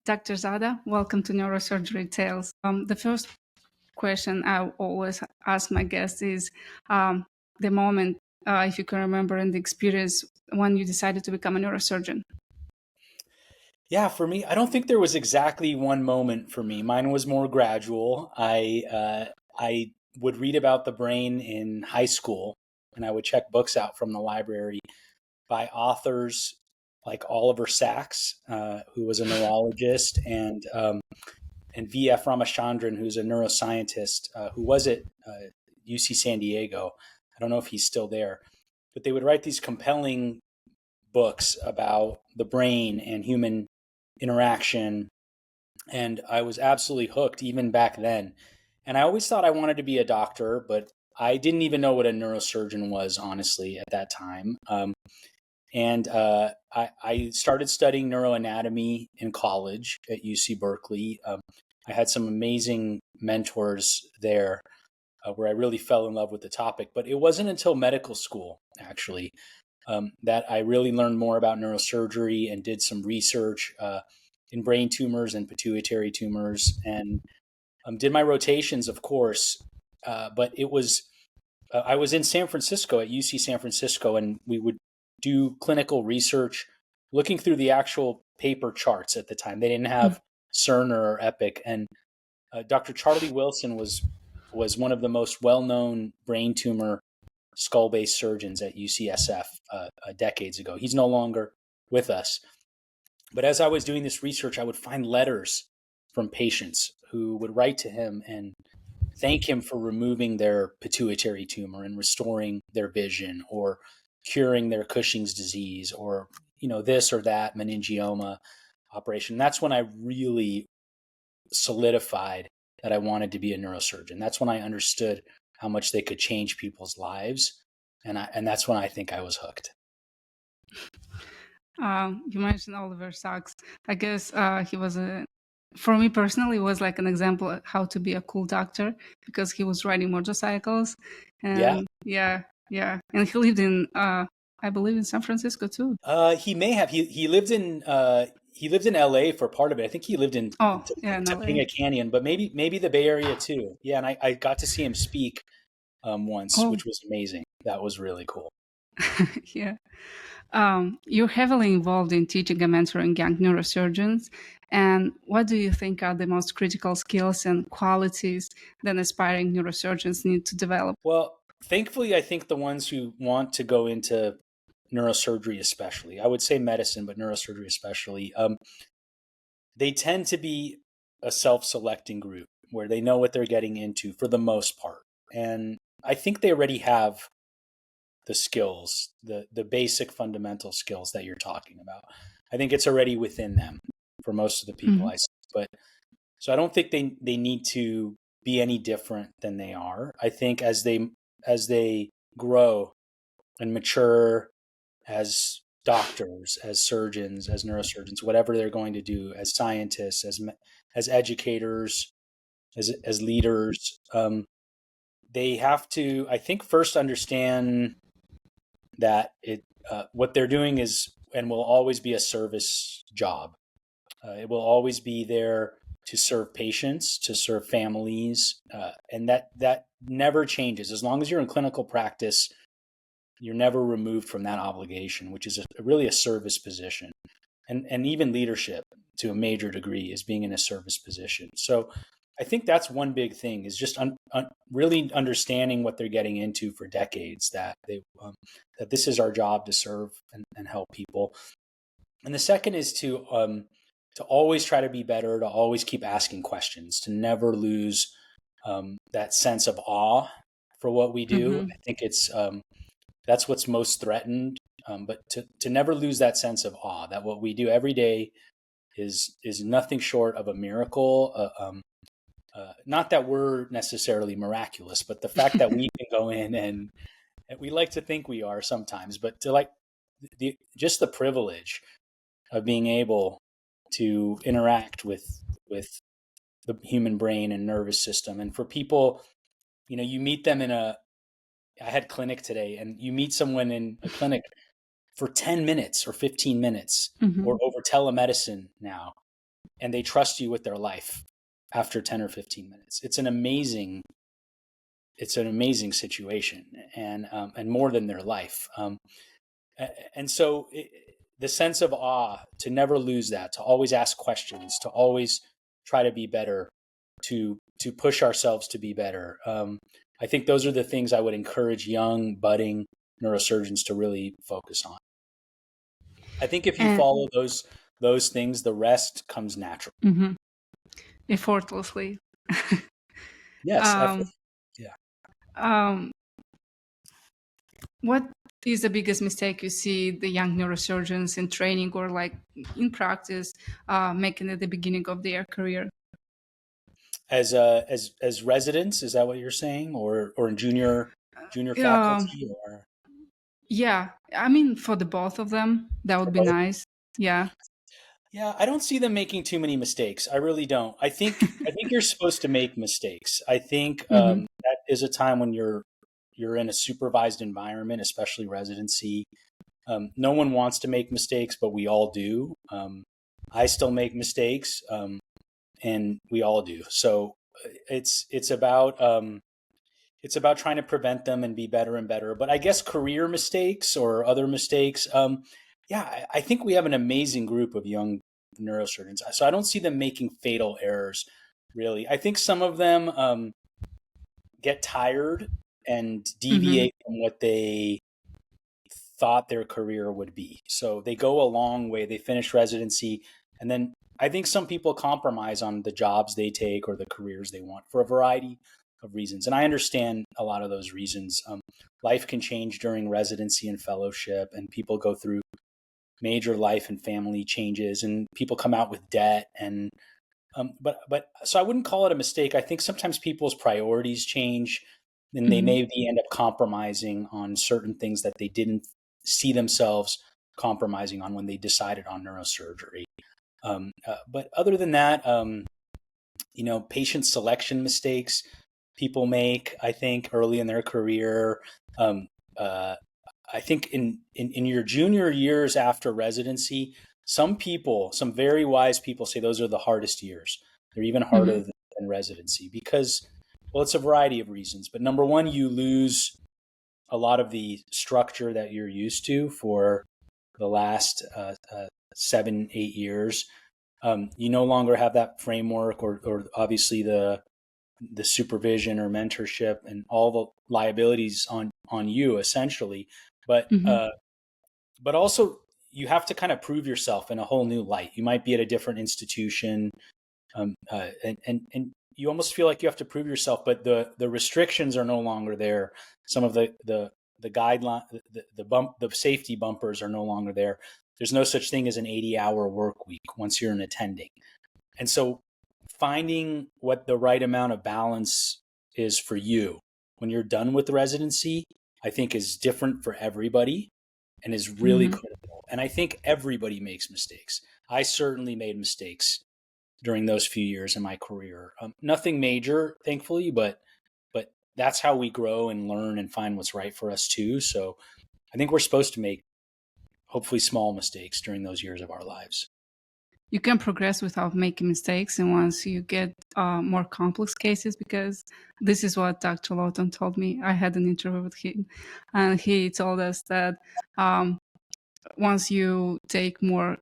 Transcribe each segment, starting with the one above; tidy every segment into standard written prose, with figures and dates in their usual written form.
Dr. Zada, welcome to Neurosurgery Tales. The first question I always ask my guests is the moment, if you can remember, and the experience when you decided to become a neurosurgeon. Yeah, for me, I don't think there was exactly one moment for me. Mine was more gradual. I would read about the brain in high school, and I would check books out from the library by authors like Oliver Sacks, who was a neurologist, and V.F. Ramachandran, who's a neuroscientist, who was at UC San Diego. I don't know if he's still there, but they would write these compelling books about the brain and human interaction. And I was absolutely hooked even back then. And I always thought I wanted to be a doctor, but I didn't even know what a neurosurgeon was, honestly, at that time. I started studying neuroanatomy in college at UC Berkeley. I had some amazing mentors there where I really fell in love with the topic. But it wasn't until medical school, actually, that I really learned more about neurosurgery and did some research in brain tumors and pituitary tumors, and did my rotations, of course. But it was I was in San Francisco at UC San Francisco, and we would do clinical research looking through the actual paper charts at the time. They didn't have Cerner or Epic, and Dr. Charlie Wilson was one of the most well-known brain tumor skull-based surgeons at UCSF decades ago. He's no longer with us. But as I was doing this research, I would find letters from patients who would write to him and thank him for removing their pituitary tumor and restoring their vision, or curing their Cushing's disease, or this or that meningioma operation. That's when I really solidified that I wanted to be a neurosurgeon. That's when I understood how much they could change people's lives, and that's when I think I was hooked. You mentioned Oliver Sacks. I guess he was for me personally, was like an example of how to be a cool doctor, because he was riding motorcycles. Yeah. And yeah. And he lived in, I believe, in San Francisco too. He may have. He lived in LA for part of it. I think he lived in Oh, yeah, in LA. Topanga Canyon, but maybe the Bay Area too. Yeah, and I got to see him speak once, which was amazing. That was really cool. Yeah. You're heavily involved in teaching and mentoring young neurosurgeons. And what do you think are the most critical skills and qualities that aspiring neurosurgeons need to develop? Well, thankfully, I think the ones who want to go into neurosurgery, especially, I would say medicine, but neurosurgery especially, they tend to be a self-selecting group where they know what they're getting into for the most part. And I think they already have the skills, the basic fundamental skills that you're talking about. I think it's already within them for most of the people I see. But so I don't think they need to be any different than they are. I think as they grow and mature as doctors, as surgeons, as neurosurgeons, whatever they're going to do, as scientists, as educators, as leaders, they have to, I think, first understand that what they're doing is and will always be a service job. It will always be there to serve patients, to serve families, and that never changes. As long as you're in clinical practice, you're never removed from that obligation, which is really a service position. And even leadership, to a major degree, is being in a service position. So I think that's one big thing, is just really understanding what they're getting into for decades, that that this is our job to serve and help people. And the second is to always try to be better, to always keep asking questions, to never lose that sense of awe for what we do. I think it's that's what's most threatened, but to never lose that sense of awe, that what we do every day is nothing short of a miracle. Not that we're necessarily miraculous, but the fact that we can go in and we like to think we are sometimes, but to just the privilege of being able to interact with the human brain and nervous system. And for people, you meet them I had clinic today, and you meet someone in a clinic for 10 minutes or 15 minutes or over telemedicine now. and they trust you with their life after 10 or 15 minutes. It's an amazing situation, and more than their life. And so the sense of awe, to never lose that, to always ask questions, to always try to be better, to push ourselves to be better. I think those are the things I would encourage young budding neurosurgeons to really focus on. I think if you And follow those things, the rest comes natural. mhm, effortlessly. Yes, effort. um, Yeah. um, what is the biggest mistake you see the young neurosurgeons in training or like in practice making at the beginning of their career? As residents, is that what you're saying, or in junior Um, faculty, or? yeah, I mean, for the both of them, that would be nice. Yeah. Yeah, I don't see them making too many mistakes. I really don't. I think you're supposed to make mistakes. I think Hmm. that is a time when you're in a supervised environment, especially residency. No one wants to make mistakes, but we all do. I still make mistakes, and we all do. So it's about trying to prevent them and be better and better. But I guess career mistakes or other mistakes, yeah, I think we have an amazing group of young neurosurgeons. So I don't see them making fatal errors, really. I think some of them get tired and Hmm. deviate from what they thought their career would be. So they go a long way, they finish residency, and then I think some people compromise on the jobs they take or the careers they want for a variety of reasons. And I understand a lot of those reasons. Life can change during residency and fellowship, and people go through major life and family changes, and people come out with debt. And but so I wouldn't call it a mistake. I think sometimes people's priorities change, and they Hmm. maybe end up compromising on certain things that they didn't see themselves compromising on when they decided on neurosurgery. But other than that, patient selection mistakes people make, I think, early in their career. Um, uh, I think in your junior years after residency, some very wise people say those are the hardest years. They're even harder Hmm. than residency because, well, it's a variety of reasons. But number one, you lose a lot of the structure that you're used to for the last 7, 8 years. You no longer have that framework, or obviously the supervision or mentorship and all the liabilities on you essentially. But Hmm. but also you have to kind of prove yourself in a whole new light. You might be at a different institution, and you almost feel like you have to prove yourself, but the restrictions are no longer there. Some of the guideline, the safety bumpers are no longer there. There's no such thing as an 80-hour work week once you're an attending. And so finding what the right amount of balance is for you when you're done with the residency, I think is different for everybody and is really Hmm. critical. And I think everybody makes mistakes. I certainly made mistakes during those few years in my career. Nothing major, thankfully, but that's how we grow and learn and find what's right for us too. So I think we're supposed to make hopefully small mistakes during those years of our lives. You can progress without making mistakes, and once you get more complex cases, because this is what Dr. Lawton told me. I had an interview with him, and he told us that um, once you take more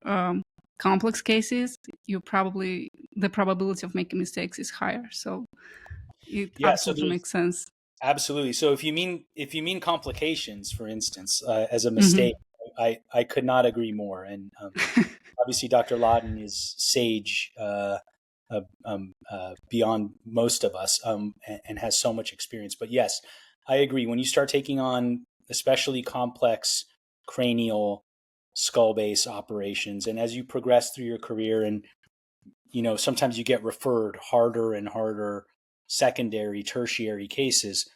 complex cases, the probability of making mistakes is higher. So it Yeah, so absolutely there's makes sense. absolutely. So if you mean complications, for instance, as a Hmm. mistake, I could not agree more. And obviously, Dr. Lawton is sage beyond most of us, and has so much experience. But yes, I agree. When you start taking on especially complex cranial skull base operations, and as you progress through your career, and sometimes you get referred harder and harder secondary, tertiary cases,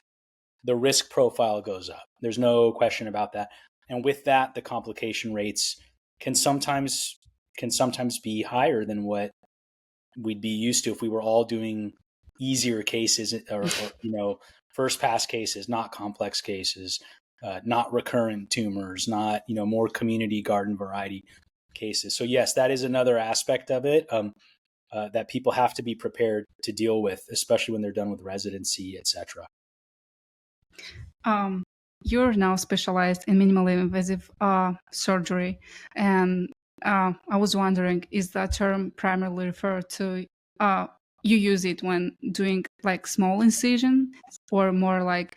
the risk profile goes up. There's no question about that. And with that, the complication rates can sometimes can sometimes be higher than what we'd be used to if we were all doing easier cases, or first pass cases, not complex cases, not recurrent tumors, not more community garden variety cases. So yes, that is another aspect of it. that people have to be prepared to deal with, especially when they're done with residency, etc. You're now specialized in minimally invasive surgery, and I was wondering, is that term primarily referred to? You use it when doing like small incision, or more like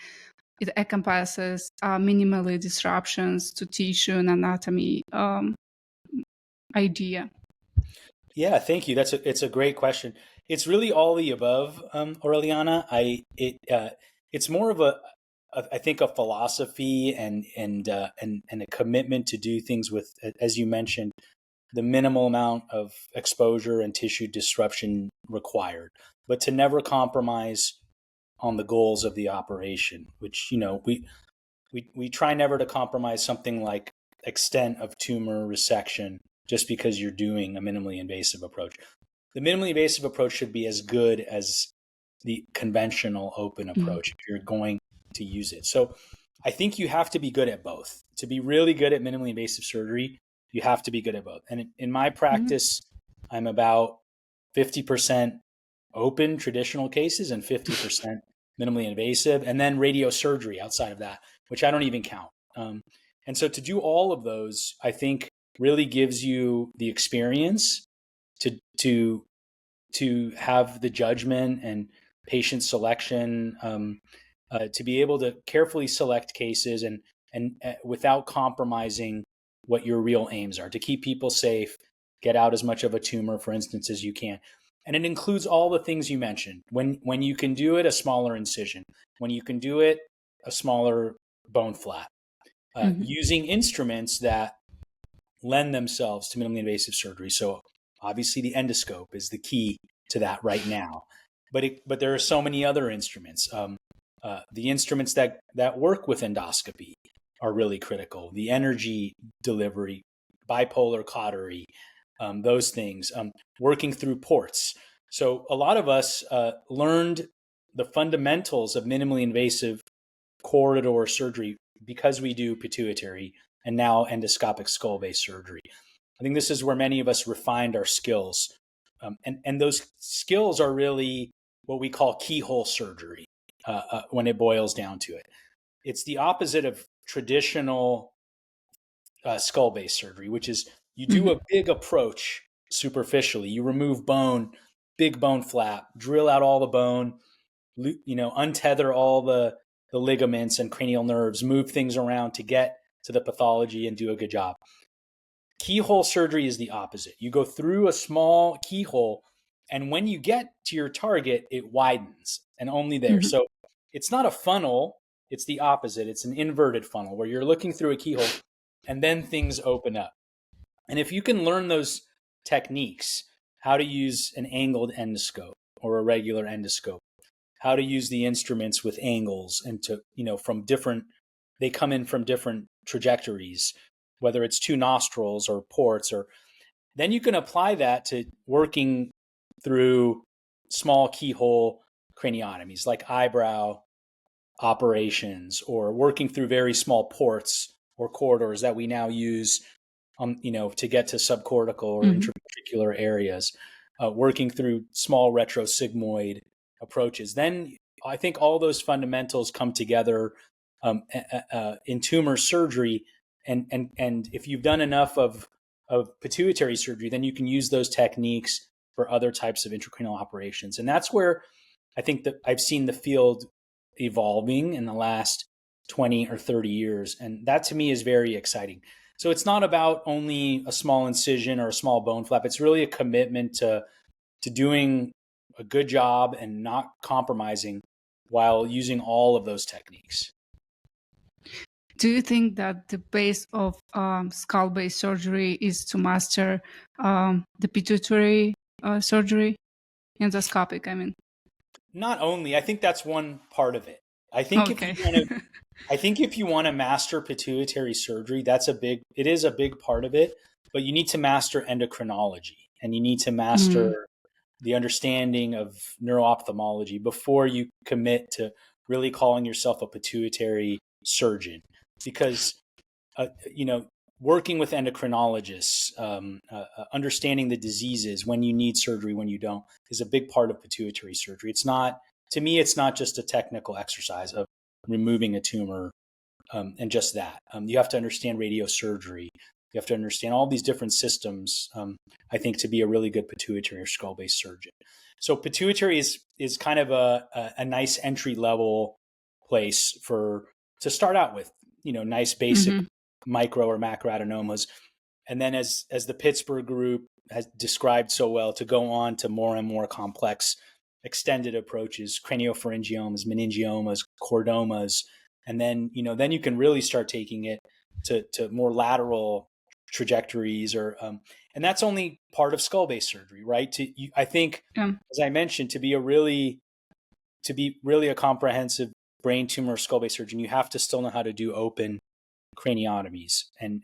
it encompasses minimally disruptions to tissue and anatomy idea? Yeah, thank you. It's a great question. It's really all the above, Aureliana. It's more of I think a philosophy and a commitment to do things with, as you mentioned, the minimal amount of exposure and tissue disruption required, but to never compromise on the goals of the operation, which, we try never to compromise something like extent of tumor resection just because you're doing a minimally invasive approach. The minimally invasive approach should be as good as the conventional open Mhm. approach if you're going to use it. So I think you have to be good at both. To be really good at minimally invasive surgery, you have to be good at both. And in my Mhm. practice, I'm about 50% open traditional cases and 50% minimally invasive, and then radiosurgery outside of that, which I don't even count. And so to do all of those, I think really gives you the experience to have the judgment and patient selection, to be able to carefully select cases and without compromising what your real aims are, to keep people safe, get out as much of a tumor, for instance, as you can. And it includes all the things you mentioned. When you can do it, a smaller incision. When you can do it, a smaller bone flap. Mhm. Using instruments that lend themselves to minimally invasive surgery. So obviously the endoscope is the key to that right now. But there are so many other instruments. The instruments that work with endoscopy are really critical. The energy delivery, bipolar cautery, those things, working through ports. So a lot of us learned the fundamentals of minimally invasive corridor surgery because we do pituitary and now endoscopic skull-based surgery. I think this is where many of us refined our skills. And those skills are really what we call keyhole surgery when it boils down to it. It's the opposite of traditional skull-based surgery, which is you do Mhm. a big approach superficially. You remove bone, big bone flap, drill out all the bone, untether all the ligaments and cranial nerves, move things around to get to the pathology and do a good job. Keyhole surgery is the opposite. You go through a small keyhole, and when you get to your target, it widens and only there. Mhm. So it's not a funnel, it's the opposite. It's an inverted funnel where you're looking through a keyhole and then things open up. And if you can learn those techniques, how to use an angled endoscope or a regular endoscope, how to use the instruments with angles and to, from different, they come in from different trajectories, whether it's two nostrils or ports, or then you can apply that to working through small keyhole craniotomies like eyebrow operations, or working through very small ports or corridors that we now use to get to subcortical or Mhm. intraventricular areas, working through small retrosigmoid approaches. Then I think all those fundamentals come together in tumor surgery, and if you've done enough of pituitary surgery, then you can use those techniques for other types of intracranial operations, and that's where I think that I've seen the field evolving in the last 20 or 30 years, and that to me is very exciting. So it's not about only a small incision or a small bone flap. It's really a commitment to doing a good job and not compromising while using all of those techniques. Do you think that the base of skull-based surgery is to master the pituitary surgery, endoscopic? I mean, Not only, I think that's one part of it. I think if you okay. want to I think if you want to master pituitary surgery, it is a big part of it, but you need to master endocrinology and you need to Mm. master the understanding of neuroophthalmology before you commit to really calling yourself a pituitary surgeon. Because, working with endocrinologists, understanding the diseases, when you need surgery, when you don't, is a big part of pituitary surgery. It's not, to me, it's not just a technical exercise of removing a tumor and just that. You have to understand radiosurgery. You have to understand all these different systems, I think, to be a really good pituitary or skull-based surgeon. So pituitary is kind of a nice entry level place to start out with, nice basic micro or macroadenomas. And then as the Pittsburgh group has described so well, to go on to more and more complex extended approaches, craniopharyngiomas, meningiomas, chordomas. And then, then you can really start taking it to more lateral trajectories and that's only part of skull-based surgery, right? I think, as I mentioned, to be really a comprehensive brain tumor or skull-based surgeon, you have to still know how to do open craniotomies and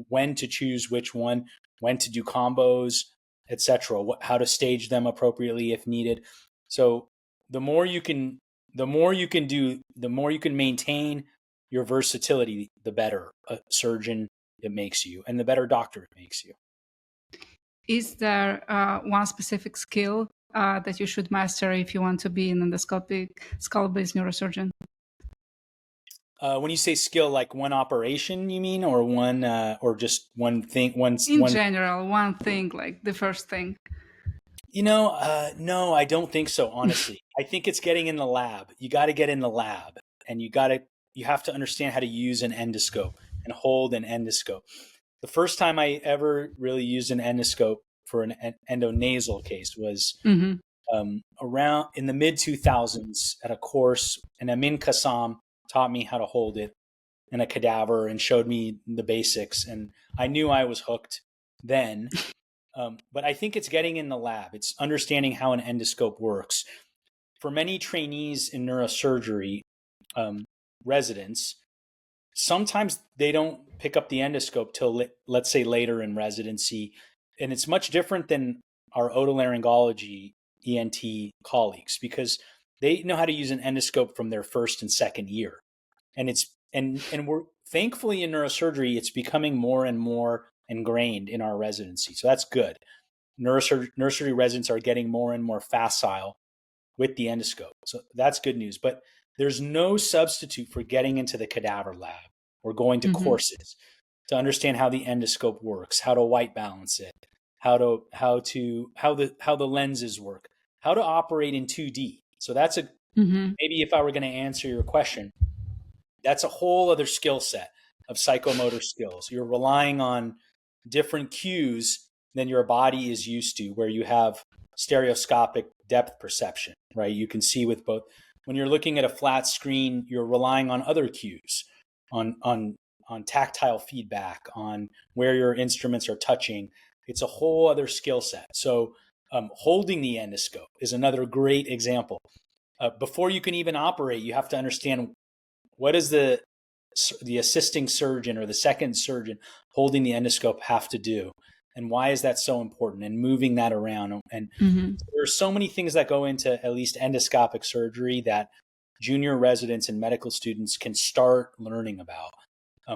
when to choose which one, when to do combos, etc., how to stage them appropriately if needed. So the more you can do, the more you can maintain your versatility, the better a surgeon it makes you, and the better doctor it makes you. Is there one specific skill that you should master if you want to be an endoscopic skull-based neurosurgeon? When you say skill, like one operation, you mean, or one, or just one thing? General, one thing, like the first thing. No, I don't think so. Honestly, I think it's getting in the lab. You got to get in the lab, and you have to understand how to use an endoscope and hold an endoscope. The first time I ever really used an endoscope for an endonasal case was around in the mid 2000s at a course, and Amin Kassam taught me how to hold it in a cadaver and showed me the basics, and I knew I was hooked then. But I think it's getting in the lab. It's understanding how an endoscope works. For many trainees in neurosurgery, residents, sometimes they don't pick up the endoscope till, let's say, later in residency. And it's much different than our otolaryngology ENT colleagues, because they know how to use an endoscope from their first and second year. And we're thankfully in neurosurgery, it's becoming more and more ingrained in our residency. So that's good. Neurosurgery residents are getting more and more facile with the endoscope. So that's good news. But there's no substitute for getting into the cadaver lab or going to courses to understand how the endoscope works, how to white balance it, how the lenses work, how to operate in 2D. So that's maybe if I were going to answer your question, that's a whole other skill set of psychomotor skills. You're relying on different cues than your body is used to, where you have stereoscopic depth perception, right? You can see with both. When you're looking at a flat screen, you're relying on other cues, on tactile feedback, on where your instruments are touching. It's a whole other skill set. So holding the endoscope is another great example. Before you can even operate, you have to understand what is the assisting surgeon or the second surgeon holding the endoscope have to do, and why is that so important, and moving that around. And there are so many things that go into at least endoscopic surgery that junior residents and medical students can start learning about.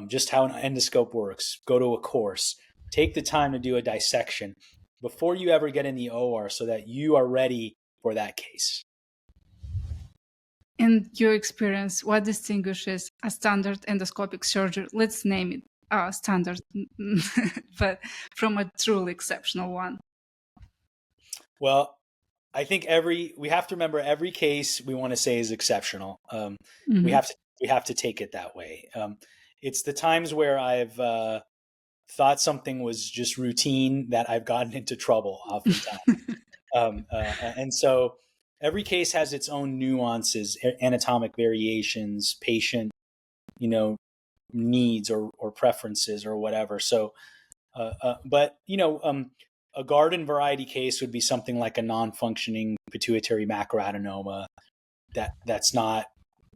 Just how an endoscope works, go to a course, take the time to do a dissection before you ever get in the OR so that you are ready for that case. In your experience, what distinguishes a standard endoscopic surgery, let's name it standard, but from a truly exceptional one? Well, I think we have to remember every case we want to say is exceptional. We have to take it that way. It's the times where I've thought something was just routine that I've gotten into trouble oftentimes. And so every case has its own nuances, anatomic variations, patient, needs or preferences or whatever. So, but a garden variety case would be something like a non-functioning pituitary macroadenoma that's not,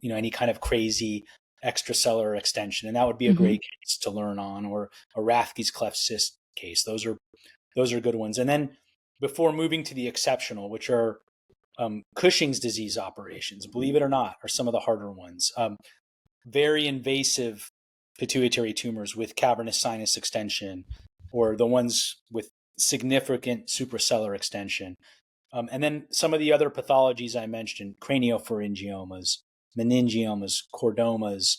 any kind of crazy extracellular extension, and that would be a great case to learn on, or a Rathke's cleft cyst case. Those are good ones. And then before moving to the exceptional, which are Cushing's disease operations, believe it or not, are some of the harder ones. Very invasive pituitary tumors with cavernous sinus extension, or the ones with significant suprasellar extension. And then some of the other pathologies I mentioned, craniopharyngiomas, meningiomas, chordomas,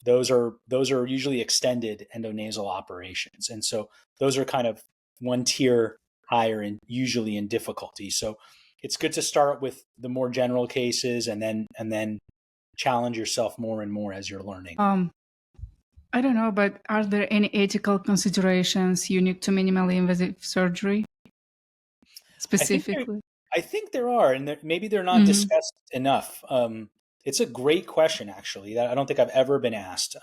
those are usually extended endonasal operations. And so those are kind of one tier higher and usually in difficulty. So it's good to start with the more general cases and then challenge yourself more and more as you're learning. I don't know, but are there any ethical considerations unique to minimally invasive surgery specifically? I think there are, and maybe they're not discussed enough. It's a great question, actually, that I don't think I've ever been asked.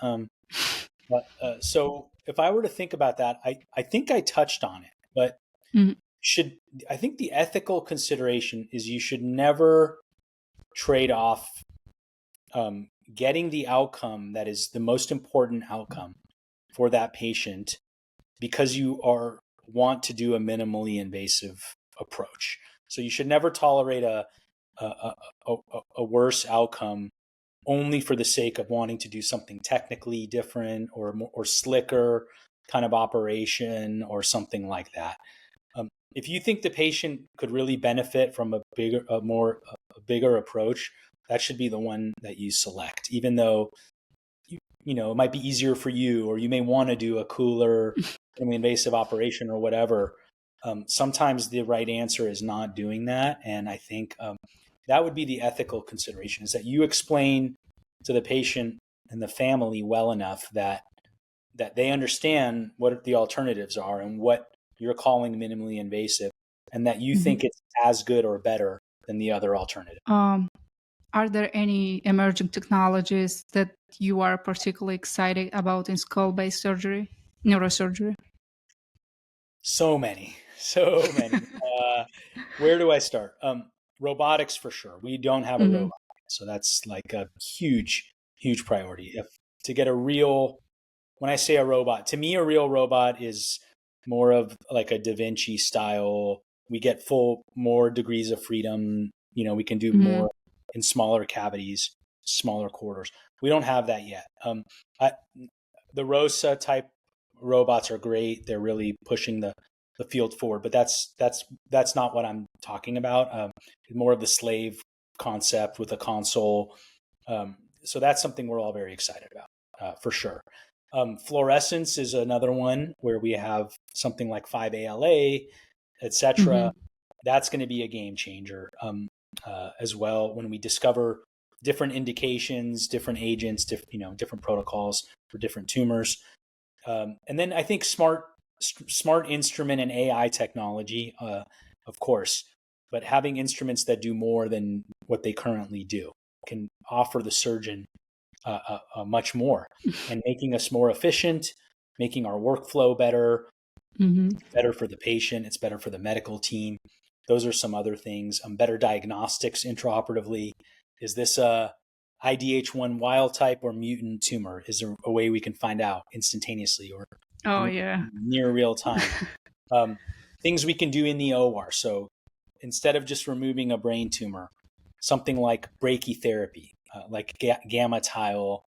So if I were to think about that, I think I touched on it, but I think the ethical consideration is you should never trade off getting the outcome that is the most important outcome for that patient because you want to do a minimally invasive approach. So you should never tolerate a worse outcome only for the sake of wanting to do something technically different or slicker kind of operation or something like that. If you think the patient could really benefit from a bigger approach, that should be the one that you select, even though it might be easier for you, or you may want to do a cooler, invasive operation or whatever. Sometimes the right answer is not doing that, and I think that would be the ethical consideration: is that you explain to the patient and the family well enough that they understand what the alternatives are and what you're calling minimally invasive, and that you think it's as good or better than the other alternative. Are there any emerging technologies that you are particularly excited about in skull-based surgery, neurosurgery? So many. Where do I start? Robotics for sure. We don't have a robot, so that's like a huge priority. To get when I say a robot, to me, a real robot is more of like a Da Vinci style. We get more degrees of freedom. We can do more in smaller cavities, smaller corridors. We don't have that yet. The ROSA type robots are great. They're really pushing the field forward, but that's not what I'm talking about. More of the slave concept with a console. So that's something we're all very excited about, for sure. Fluorescence is another one where we have something like 5-ALA, etc. That's going to be a game changer as well when we discover different indications, different agents, different protocols for different tumors. And then I think smart instrument and AI technology, of course, but having instruments that do more than what they currently do can offer the surgeon much more, and making us more efficient, making our workflow better. It's better for the patient. It's better for the medical team. Those are some other things. Better diagnostics intraoperatively. Is this a IDH1 wild type or mutant tumor? Is there a way we can find out instantaneously or near real time? Things we can do in the OR. So instead of just removing a brain tumor, something like brachytherapy, like gamma tile,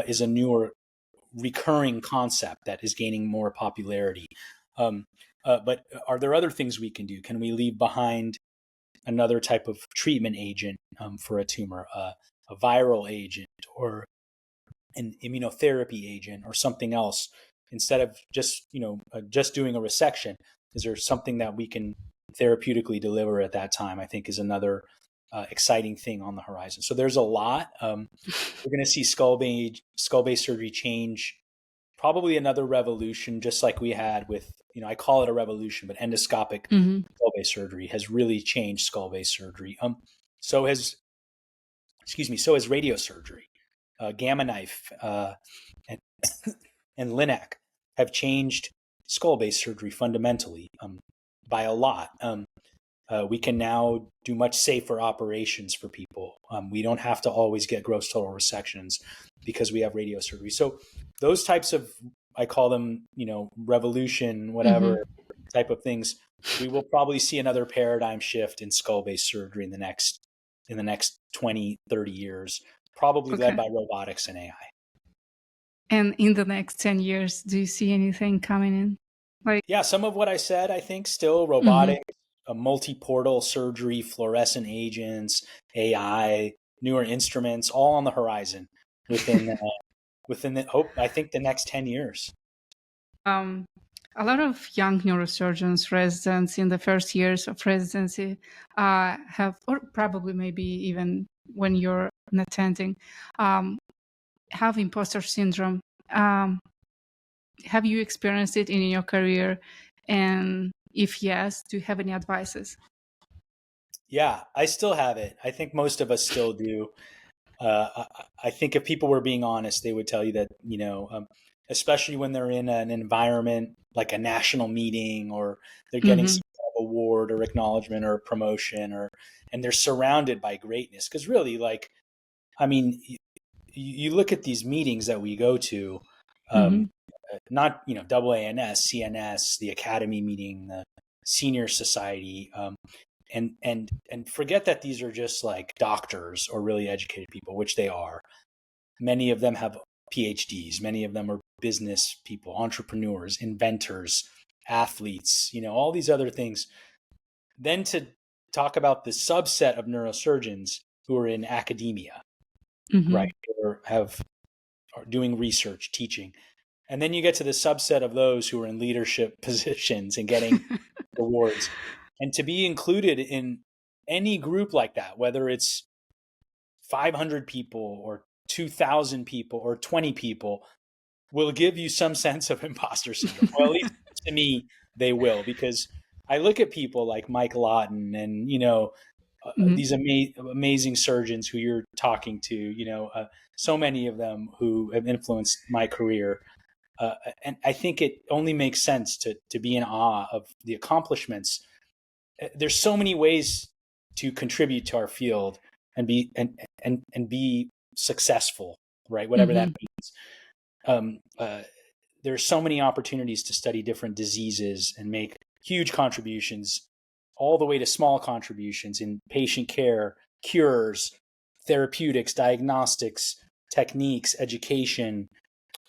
is a newer recurring concept that is gaining more popularity. But are there other things we can do? Can we leave behind another type of treatment agent for a tumor, a viral agent or an immunotherapy agent or something else, instead of just doing a resection? Is there something that we can therapeutically deliver at that time? I think is another exciting thing on the horizon. So there's a lot. We're going to see skull-based surgery change, probably another revolution, just like we had with, I call it a revolution, but endoscopic skull-based surgery has really changed skull-based surgery. So has radiosurgery. Gamma knife and LINAC have changed skull-based surgery fundamentally by a lot. We can now do much safer operations for people. We don't have to always get gross total resections because we have radiosurgery. So those types of, I call them, revolution, whatever type of things, we will probably see another paradigm shift in skull-based surgery in the next 20, 30 years, probably led by robotics and AI. And in the next 10 years, do you see anything coming in? Like, Yeah, some of what I said, I think still mm-hmm. robotics, multi-portal surgery, fluorescent agents, AI, newer instruments, all on the horizon within I think the next 10 years. um, a lot of young neurosurgeons, residents in the first years of residency have, or probably maybe even when you're an attending, um, have imposter syndrome. Have you experienced it in your career? And if yes, do you have any advices? Yeah, I still have it. I think most of us still do. I think if people were being honest, they would tell you that, especially when they're in an environment like a national meeting, or they're getting Mm-hmm. some kind of award or acknowledgement or promotion, and they're surrounded by greatness. Because really, like, I mean, you look at these meetings that we go to, Mm-hmm. um, not, AANS, CNS, the Academy meeting, the Senior Society, and forget that these are just like doctors or really educated people, which they are. Many of them have PhDs. Many of them are business people, entrepreneurs, inventors, athletes, all these other things. Then to talk about the subset of neurosurgeons who are in academia, Mm-hmm. right, or are doing research, teaching. And then you get to the subset of those who are in leadership positions and getting awards. And to be included in any group like that, whether it's 500 people or 2,000 people or 20 people, will give you some sense of imposter syndrome. Well, at least to me, they will, because I look at people like Mike Lawton and, Mm-hmm. these amazing surgeons who you're talking to, so many of them who have influenced my career. And I think it only makes sense to be in awe of the accomplishments. There's so many ways to contribute to our field and be successful, right? Whatever that Mm-hmm. means. There's so many opportunities to study different diseases and make huge contributions, all the way to small contributions in patient care, cures, therapeutics, diagnostics, techniques, education,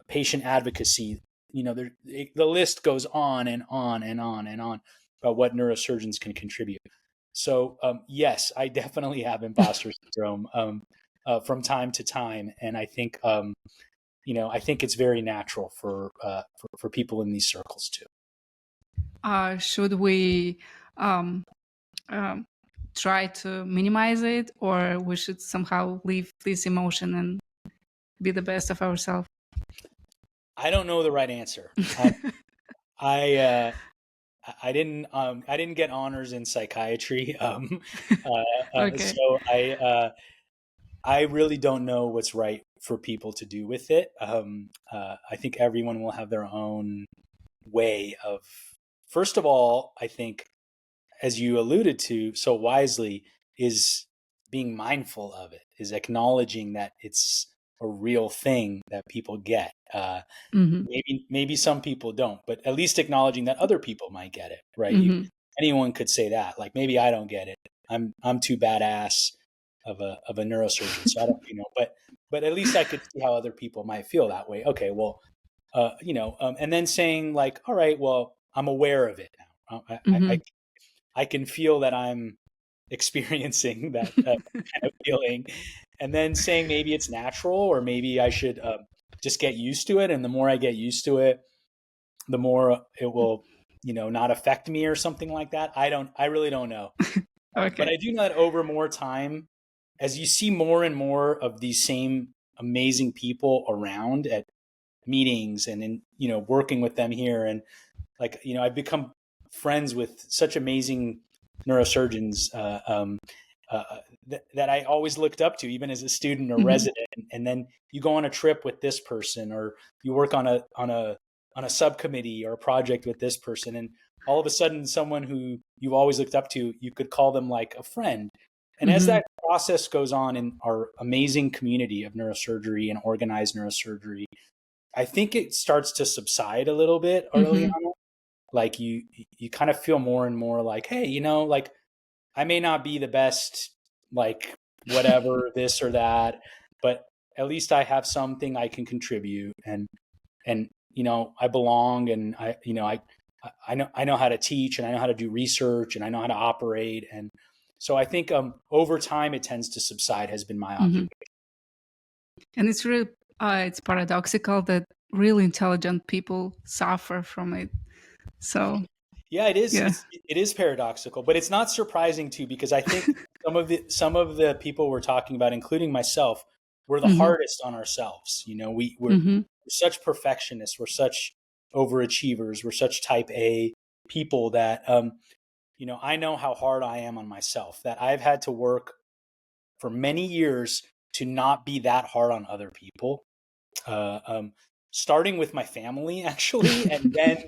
patient advocacy. The list goes on and on and on and on about what neurosurgeons can contribute. So yes, I definitely have imposter syndrome from time to time, and I think I think it's very natural for people in these circles too. Should we um, um, try to minimize it, or we should somehow leave this emotion and be the best of ourselves? I don't know the right answer. I I didn't get honors in psychiatry, Okay. so I really don't know what's right for people to do with it. I think everyone will have their own way of. First of all, I think, as you alluded to so wisely, is being mindful of it, is acknowledging that it's a real thing that people get. Mm-hmm. Maybe some people don't, but at least acknowledging that other people might get it, right? Mm-hmm. Anyone could say that, like, maybe I don't get it. I'm too badass of a neurosurgeon, so I don't, but at least I could see how other people might feel that way. Okay, well, and then saying like, all right, well, I'm aware of it now. Mm-hmm. I can feel that I'm experiencing that kind of feeling, and then saying maybe it's natural, or maybe I should just get used to it. And the more I get used to it, the more it will, not affect me or something like that. I really don't know. But Okay. I do know that over more time, as you see more and more of these same amazing people around at meetings and in, working with them here, and like, I've become friends with such amazing neurosurgeons that I always looked up to, even as a student or Mm-hmm. resident. And then you go on a trip with this person, or you work on a subcommittee or a project with this person, and all of a sudden, someone who you've always looked up to, you could call them like a friend. And as Mm-hmm. that process goes on in our amazing community of neurosurgery and organized neurosurgery, I think it starts to subside a little bit early Mm-hmm. on. Like you kind of feel more and more like, hey, like, I may not be the best, like, whatever, this or that, but at least I have something I can contribute, and I belong, and I know how to teach, and I know how to do research, and I know how to operate, and so I think over time it tends to subside, has been my observation. And it's really it's paradoxical that really intelligent people suffer from it. So Yeah, it is. yeah. It is paradoxical, but it's not surprising too, because I think some of the people we're talking about, including myself, we're the Hmm. hardest on ourselves. We're Hmm. such perfectionists. We're such overachievers. We're such type A people that I know how hard I am on myself. That I've had to work for many years to not be that hard on other people. Uh, um, Starting with my family actually, and then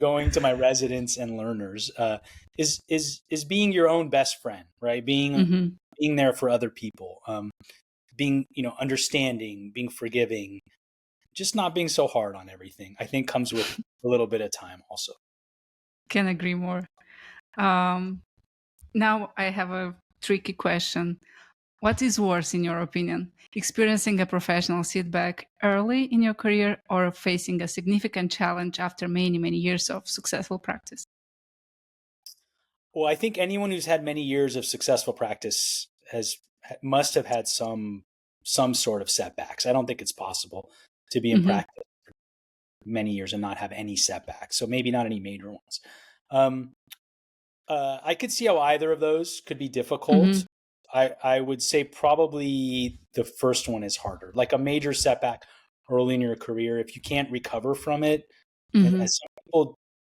going to my residents and learners, is being your own best friend, right? Hmm. Being there for other people, being understanding, being forgiving, just not being so hard on everything. I think comes with a little bit of time also. Can agree more. Um, Now I have a tricky question. What is worse, in your opinion? Experiencing a professional setback early in your career or facing a significant challenge after many, many years of successful practice? Well, I think anyone who's had many years of successful practice must have had some sort of setbacks. I don't think it's possible to be in Hmm. practice many years and not have any setbacks. So maybe not any major ones. Um, I could see how either of those could be difficult. Hmm. I would say probably the first one is harder. Like a major setback early in your career, if you can't recover from it, and Hmm. as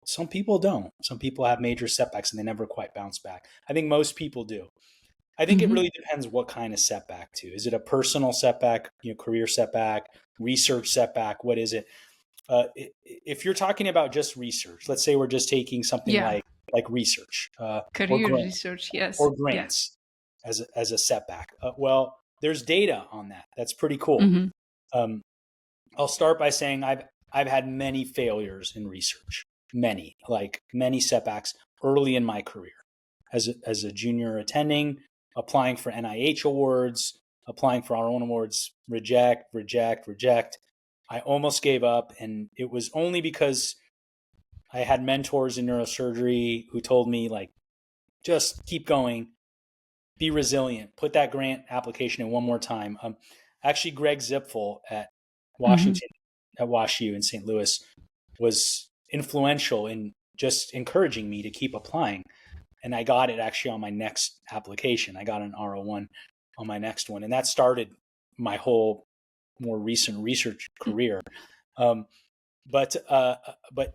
some people don't. Some people have major setbacks and they never quite bounce back. I think most people do. I think it Hmm. really depends what kind of setback too. Is it a personal setback, career setback, research setback? What is it? If you're talking about just research, let's say we're just taking something Yeah. like research or Career grant research. Yes. or Yeah. grants as a setback. Well, there's data on that. That's pretty cool. Hmm. Um, I'll start by saying I've had many failures in research, many setbacks early in my career as a junior attending, applying for NIH awards, applying for our own awards, reject, reject, reject. I almost gave up, and it was only because I had mentors in neurosurgery who told me like, just keep going, be resilient, put that grant application in one more time. Actually, Greg Zipfel at Hmm. Washington, at WashU in St. Louis, was influential in just encouraging me to keep applying. And I got it actually on my next application. I got an R01 on my next one. And that started my whole more recent research career. Um, but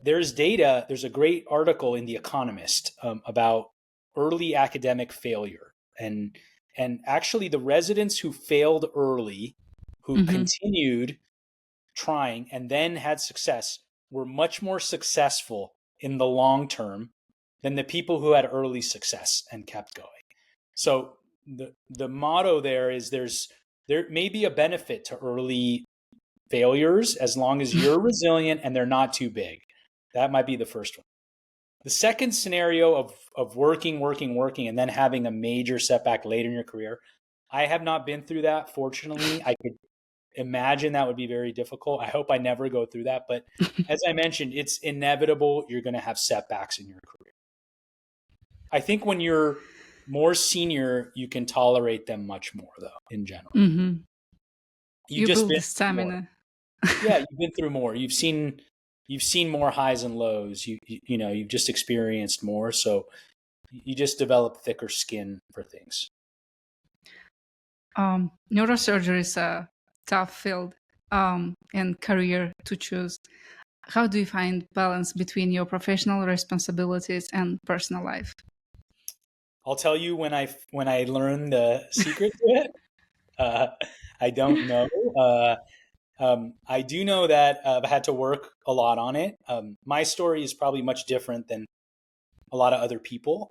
there's data. There's a great article in The Economist about early academic failure, and actually the residents who failed early, who Hmm. continued trying and then had success, were much more successful in the long term than the people who had early success and kept going. So the motto there is there may be a benefit to early failures as long as you're resilient and they're not too big. That might be the first one. The second scenario of working, and then having a major setback later in your career, I have not been through that. Fortunately, I could imagine that would be very difficult. I hope I never go through that. But as I mentioned, it's inevitable. You're going to have setbacks in your career. I think when you're more senior, you can tolerate them much more, though, in general. Hmm. You've You just build been the through more. stamina. Yeah, you've been through more. You've seen more highs and lows. You've just experienced more, so you just develop thicker skin for things. Neurosurgery is a tough field and career to choose. How do you find balance between your professional responsibilities and personal life? I'll tell you when I learned the secret to it. Uh, I don't know. I do know that I've had to work a lot on it. My story is probably much different than a lot of other people.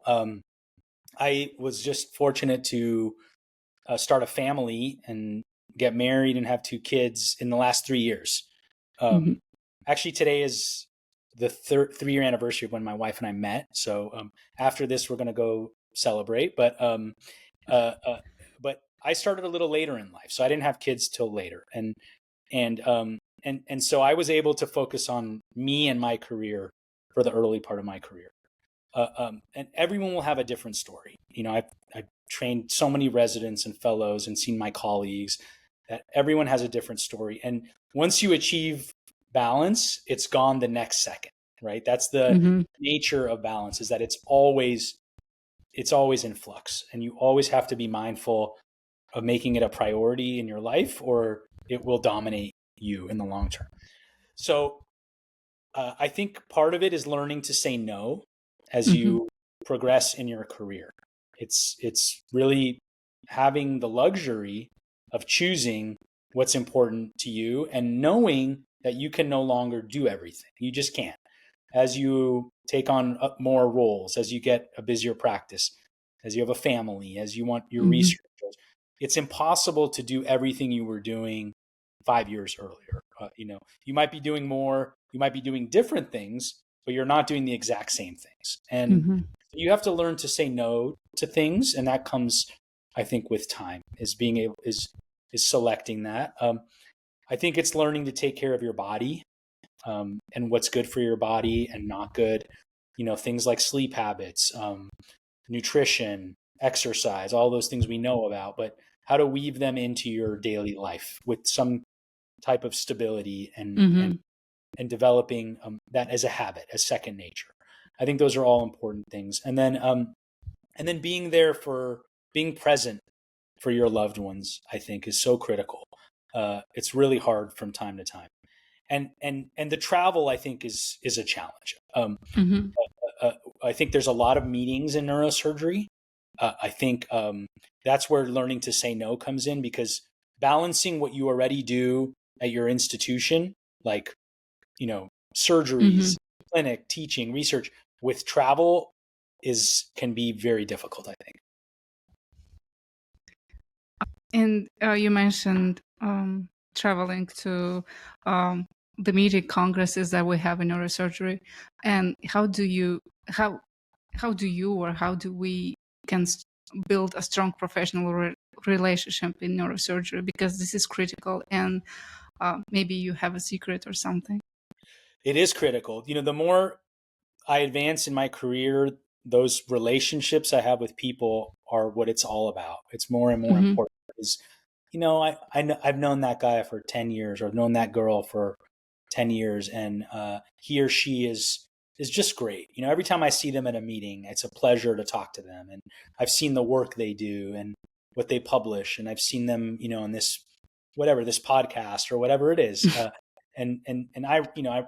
I was just fortunate to start a family and get married and have two kids in the last 3 years. Hmm. Um, Actually, today is the 3-year anniversary of when my wife and I met. So after this, we're going to go celebrate. Uh, uh, but I started a little later in life, so I didn't have kids till later, and so I was able to focus on me and my career for the early part of my career. And everyone will have a different story. I've trained so many residents and fellows and seen my colleagues that everyone has a different story. And once you achieve balance, it's gone the next second, right? That's the nature of balance, is that it's always in flux, and you always have to be mindful of making it a priority in your life, or it will dominate you in the long term. So I think part of it is learning to say no as you progress in your career. It's really having the luxury of choosing what's important to you and knowing that you can no longer do everything. You just can't. As you take on more roles, as you get a busier practice, as you have a family, as you want your research, it's impossible to do everything you were doing 5 years earlier. You might be doing more, you might be doing different things, but you're not doing the exact same things. And you have to learn to say no to things. And that comes, I think, with time, is being able, is selecting that. I think it's learning to take care of your body, and what's good for your body and not good. Things like sleep habits, nutrition, exercise, all those things we know about, but how to weave them into your daily life with some type of stability and developing that as a habit, as second nature. I think those are all important things. And then being present for your loved ones, I think, is so critical. It's really hard from time to time. And the travel, I think, is a challenge. I think there's a lot of meetings in neurosurgery. I think that's where learning to say no comes in, because balancing what you already do at your institution, like, surgeries, clinic, teaching, research, with travel can be very difficult, I think. And you mentioned traveling to the meeting congresses that we have in neurosurgery. And how do we can build a strong professional relationship in neurosurgery? Because this is critical, and maybe you have a secret or something. It is critical. The more I advance in my career, those relationships I have with people are what it's all about. It's more and more important. I've known that guy for 10 years, or I've known that girl for 10 years, and he or she is just great. Every time I see them at a meeting, it's a pleasure to talk to them. And I've seen the work they do and what they publish, and I've seen them, in this podcast or whatever it is. And I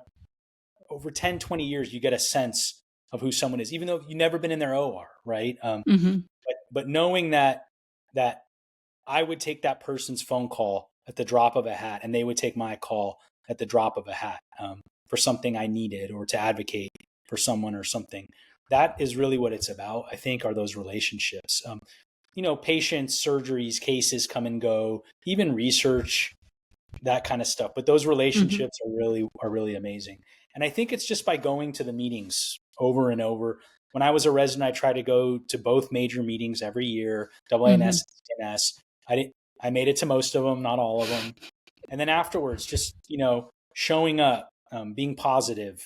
over 10, 20 years, you get a sense of who someone is, even though you've never been in their OR, right? But knowing that I would take that person's phone call at the drop of a hat, and they would take my call at the drop of a hat, for something I needed, or to advocate for someone or something. That is really what it's about, I think, are those relationships. Patients, surgeries, cases come and go, even research, that kind of stuff. But those relationships are really amazing. And I think it's just by going to the meetings over and over. When I was a resident, I tried to go to both major meetings every year, AANS and CNS. I made it to most of them, not all of them. And then afterwards, just, showing up, being positive,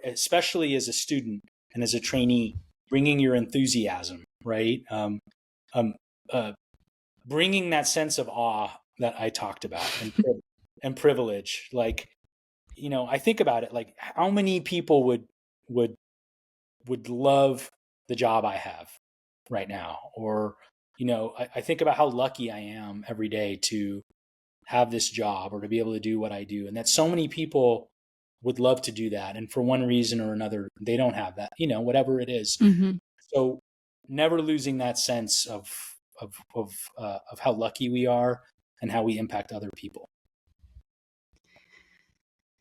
especially as a student and as a trainee, bringing your enthusiasm, right? Bringing that sense of awe that I talked about, and privilege. Like, I think about it, like, how many people would love the job I have right now? Or, I think about how lucky I am every day to have this job, or to be able to do what I do. And that so many people would love to do that. And for one reason or another, they don't have that, whatever it is. So never losing that sense of how lucky we are and how we impact other people.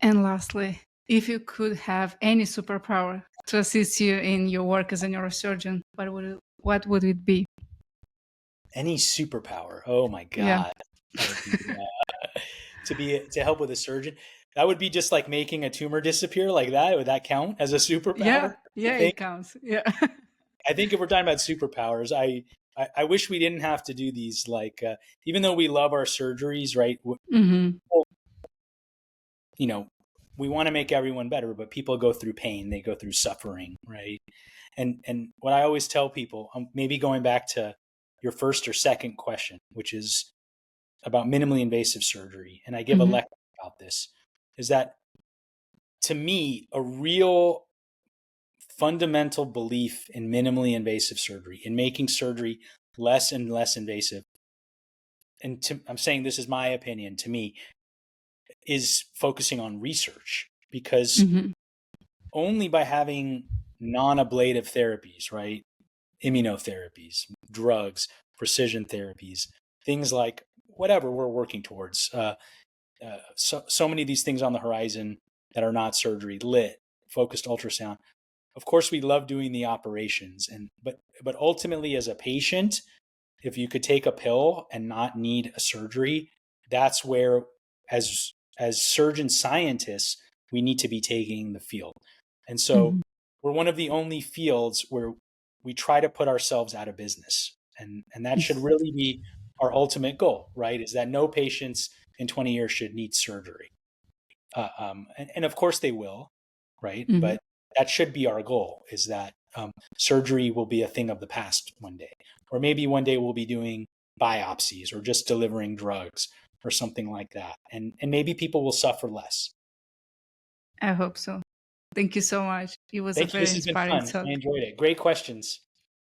And lastly, if you could have any superpower to assist you in your work as a neurosurgeon, what would it be? Any superpower? Oh my God. Yeah. To help with a surgeon, that would be just like making a tumor disappear like that. Would that count as a superpower? Yeah, it counts. Yeah. I think if we're talking about superpowers, I wish we didn't have to do these, like, even though we love our surgeries, right? Mm-hmm. You know, we want to make everyone better, but people go through pain, they go through suffering, right? And what I always tell people, maybe going back to your first or second question, which is about minimally invasive surgery, and I give a Mm-hmm. lecture about this, is that to me, a real fundamental belief in minimally invasive surgery, in making surgery less and less invasive, and I'm saying this is my opinion, to me, is focusing on research, because Mm-hmm. only by having non-ablative therapies, right? Immunotherapies, drugs, precision therapies, things like whatever we're working towards. So many of these things on the horizon that are not surgery, lit, focused ultrasound. Of course, we love doing the operations, but ultimately, as a patient, if you could take a pill and not need a surgery, that's where, as surgeon scientists, we need to be taking the field. And so Mm-hmm. we're one of the only fields where we try to put ourselves out of business. And that should really be our ultimate goal, right? Is that no patients in 20 years should need surgery. And of course they will, right? Mm-hmm. But that should be our goal, is that surgery will be a thing of the past one day. Or maybe one day we'll be doing biopsies or just delivering drugs or something like that. And maybe people will suffer less. I hope so. Thank you so much. It was a Thank you. very This has been inspiring fun. talk. I enjoyed it. Great questions.